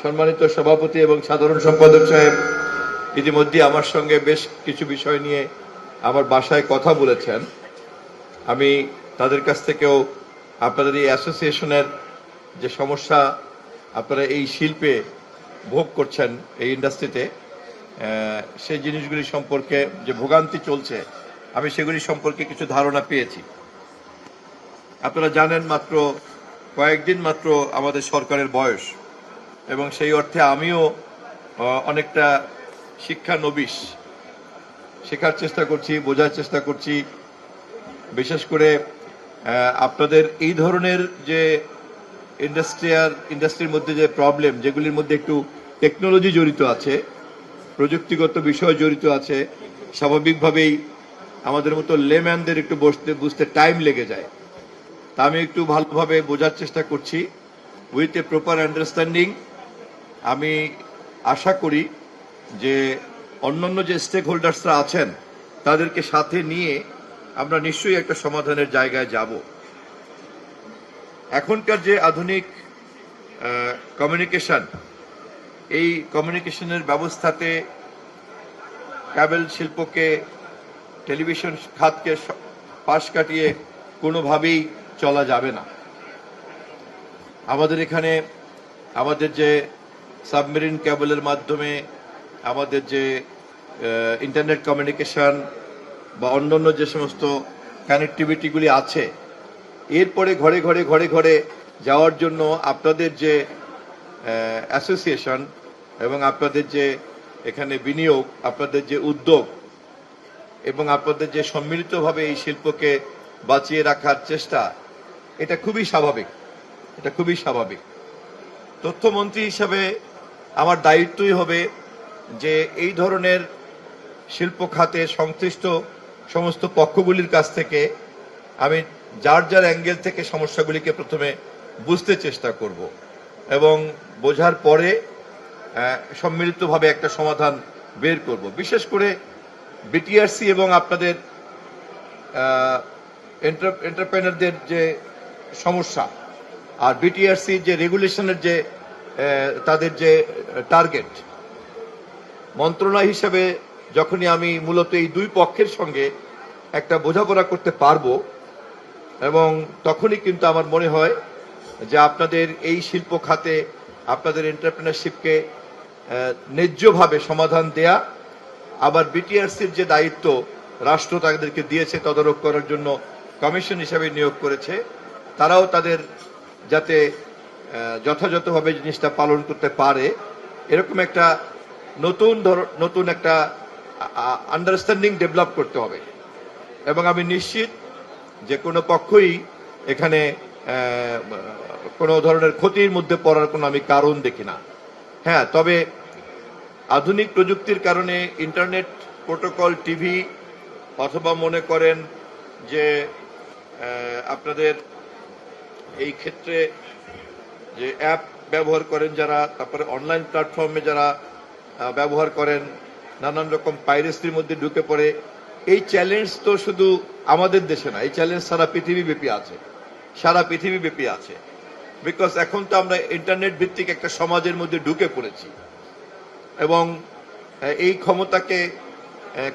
সম্মানিত সভাপতি এবং সাধারণ সম্পাদক সাহেব ইতিমধ্যে আমার সঙ্গে বেশ কিছু বিষয় নিয়ে আমার বাসায় কথা বলেছেন। আমি তাদের কাছ থেকেও আপনাদের এই অ্যাসোসিয়েশনের যে সমস্যা আপনারা এই শিল্পে ভোগ করছেন, এই ইন্ডাস্ট্রিতে সেই জিনিসগুলি সম্পর্কে যে ভোগান্তি চলছে, আমি সেগুলি সম্পর্কে কিছু ধারণা পেয়েছি। আপনারা জানেন মাত্র কয়েকদিন মাত্র আমাদের সরকারের বয়স, এবং সেই অর্থে আমিও অনেকটা শিক্ষানবিশ, শেখার চেষ্টা করছি, বোঝার চেষ্টা করছি। বিশেষ করে আপনাদের এই ধরনের যে ইন্ডাস্ট্রির মধ্যে যে প্রবলেম, যেগুলির মধ্যে একটু টেকনোলজি জড়িত আছে, প্রযুক্তিগত বিষয় জড়িত আছে, স্বাভাবিকভাবেই আমাদের মতো লেম্যানদের একটু বুঝতে টাইম লেগে যায়। তা আমি একটু ভালোভাবে বোঝার চেষ্টা করছি উইথ এ প্রপার আন্ডারস্ট্যান্ডিং। আমি আশা করি যে অন্যান্য যে স্টেক হোল্ডার্সরা আছেন তাদেরকে সাথে নিয়ে আমরা নিশ্চয়ই একটা সমাধানের জায়গায় যাব। এখনকার যে আধুনিক কমিউনিকেশন, এই কমিউনিকেশনের ব্যবস্থাতে ক্যাবেল শিল্পকে, টেলিভিশন খাতকে পাশ কাটিয়ে কোনোভাবেই চলা যাবে না। আমাদের এখানে আমাদের যে সাবমেরিন কেবলের মাধ্যমে আমাদের যে ইন্টারনেট কমিউনিকেশন বা অন্যান্য যে সমস্ত কানেক্টিভিটিগুলি আছে, এরপরে ঘরে ঘরে ঘরে ঘরে যাওয়ার জন্য আপনাদের যে অ্যাসোসিয়েশন এবং আপনাদের যে এখানে বিনিয়োগ, আপনাদের যে উদ্যোগ এবং আপনাদের যে সম্মিলিতভাবে এই শিল্পকে বাঁচিয়ে রাখার চেষ্টা, এটা খুবই স্বাভাবিক। এটা খুবই স্বাভাবিক। তথ্যমন্ত্রী হিসাবে আমার দায়িত্বই হবে যে এই ধরনের শিল্প খাতে সংশ্লিষ্ট সমস্ত পক্ষগুলির কাছ থেকে আমি যার যার অ্যাঙ্গেল থেকে সমস্যাগুলিকে প্রথমে বুঝতে চেষ্টা করব এবং বোঝার পরে সম্মিলিতভাবে একটা সমাধান বের করব। বিশেষ করে বিটিআরসি এবং আপনাদের এন্টারপ্রেনারদের যে সমস্যা, আর বিটিআরসি যে রেগুলেশনের যে তাদের যে টার্গেট, মন্ত্রণালয় হিসেবে যখনই আমি মূলত এই দুই পক্ষের সঙ্গে একটা বোঝাপড়া করতে পারবো, এবং তখনই কিন্তু আমার মনে হয় যে আপনাদের এই শিল্প খাতে আপনাদের এন্টারপ্রেনারশিপকে ন্যায্যভাবে সমাধান দেয়া, আবার বিটিআরসির যে দায়িত্ব রাষ্ট্র তাদেরকে দিয়েছে তদারক করার জন্য, কমিশন হিসাবে নিয়োগ করেছে, তারাও তাদের যাতে যথাযথভাবে জিনিসটা পালন করতে পারে, এরকম একটা নতুন একটা আন্ডারস্ট্যান্ডিং ডেভেলপ করতে হবে। এবং আমি নিশ্চিত যে কোনো পক্ষই এখানে কোনো ধরনের ক্ষতির মধ্যে পড়ার কোনো আমি কারণ দেখি না। হ্যাঁ, তবে আধুনিক প্রযুক্তির কারণে ইন্টারনেট প্রোটোকল, টিভি, অথবা মনে করেন যে আপনাদের এই ক্ষেত্রে যে অ্যাপ ব্যবহার করেন যারা, তারপরে অনলাইন প্ল্যাটফর্মে যারা ব্যবহার করেন, নানান রকম পাইরেসির মধ্যে ঢুকে পড়ে, এই চ্যালেঞ্জ তো শুধু আমাদের দেশে না, এই চ্যালেঞ্জ সারা পৃথিবীব্যাপী আছে, সারা পৃথিবীব্যাপী আছে। বিকজ এখন তো আমরা ইন্টারনেট ভিত্তিক একটা সমাজের মধ্যে ঢুকে পড়েছি, এবং এই ক্ষমতাকে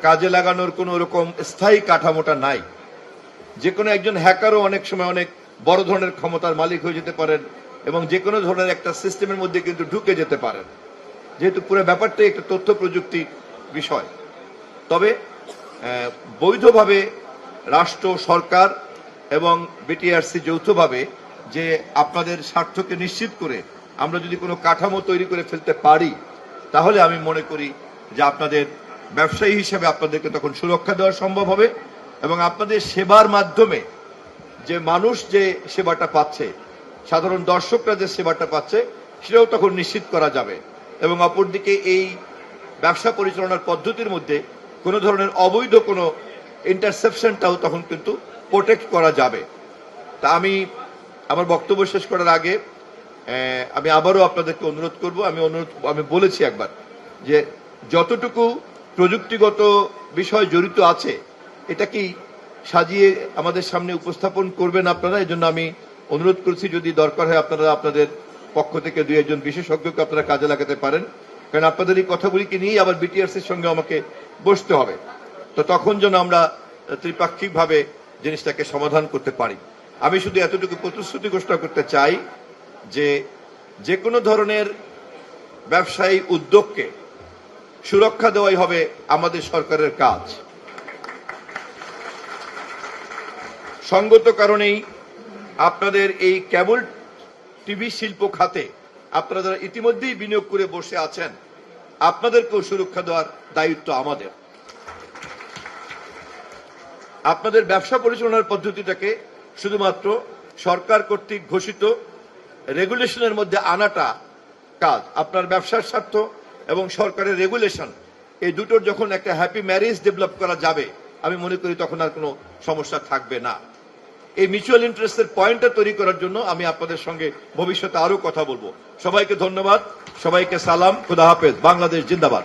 কাজে লাগানোর কোনো রকম স্থায়ী কাঠামোটা নাই। যে কোনো একজন হ্যাকারও অনেক সময় অনেক বড় ধরনের ক্ষমতার মালিক হয়ে যেতে পারেন, এবং যে কোনো ধরনের একটা সিস্টেমের মধ্যে কিন্তু ঢুকে যেতে পারেন, যেহেতু পুরো ব্যাপারটাই একটা তথ্য প্রযুক্তি বিষয়। তবে বৈধভাবে রাষ্ট্র, সরকার এবং বিটিআরসি যৌথভাবে যে আপনাদের স্বার্থকে নিশ্চিত করে আমরা যদি কোনো কাঠামো তৈরি করে ফেলতে পারি, তাহলে আমি মনে করি যে আপনাদের ব্যবসায়ী হিসেবে আপনাদেরকে তখন সুরক্ষা দেওয়া সম্ভব হবে, এবং আপনাদের সেবার মাধ্যমে যে মানুষ যে সেবাটা পাচ্ছে, সাধারণ দর্শকরা যে সেবাটা পাচ্ছে, সেটাও তখন নিশ্চিত করা যাবে। এবং অপরদিকে এই ব্যবসা পরিচালনার পদ্ধতির মধ্যে কোনো ধরনের অবৈধ কোনো ইন্টারসেপশনটাও তখন কিন্তু প্রোটেক্ট করা যাবে। তা আমি আমার বক্তব্য শেষ করার আগে আমি আবারও আপনাদেরকে অনুরোধ করব, আমি বলেছি একবার যে যতটুকু প্রযুক্তিগত বিষয় জড়িত আছে এটা কি সাজিয়ে আমাদের সামনে উপস্থাপন করবেন আপনারা। এই জন্য আমি অনুরোধ করছি, যদি দরকার হয় আপনারা আপনাদের পক্ষ থেকে দুই একজন বিশেষজ্ঞকে আপনারা কাজে লাগাতে পারেন, কারণ আপনাদের এই কথাগুলিকে নিয়েই আবার বিটিআরসির সঙ্গে আমাকে বসতে হবে। তো তখন যেন আমরা ত্রিপাক্ষিকভাবে জিনিসটাকে সমাধান করতে পারি। আমি শুধু এতটুকু প্রতিশ্রুতি ঘোষণা করতে চাই যে কোনো ধরনের ব্যবসায়ী উদ্যোগকে সুরক্ষা দেওয়াই হবে আমাদের সরকারের কাজ। সঙ্গত কারণেই আপনাদের এই কেবল টিভি শিল্প খাতে আপনারা যারা ইতিমধ্যেই বিনিয়োগ করে বসে আছেন, আপনাদেরকেও সুরক্ষা দেওয়ার দায়িত্ব আমাদের। আপনাদের ব্যবসা পরিচালনার পদ্ধতিটাকে শুধুমাত্র সরকার কর্তৃক ঘোষিত রেগুলেশনের মধ্যে আনাটা কাজ। আপনার ব্যবসার স্বার্থ এবং সরকারের রেগুলেশন এই দুটোর যখন একটা হ্যাপি ম্যারেজ ডেভেলপ করা যাবে, আমি মনে করি তখন আর কোনো সমস্যা থাকবে না। এই মিউচুয়াল ইন্টারেস্টের পয়েন্টটা তৈরি করার জন্য আমি আপনাদের সঙ্গে ভবিষ্যতে আরো কথা বলবো। সবাইকে ধন্যবাদ, সবাইকে সালাম, খুদা হাফেজ, বাংলাদেশ জিন্দাবাদ।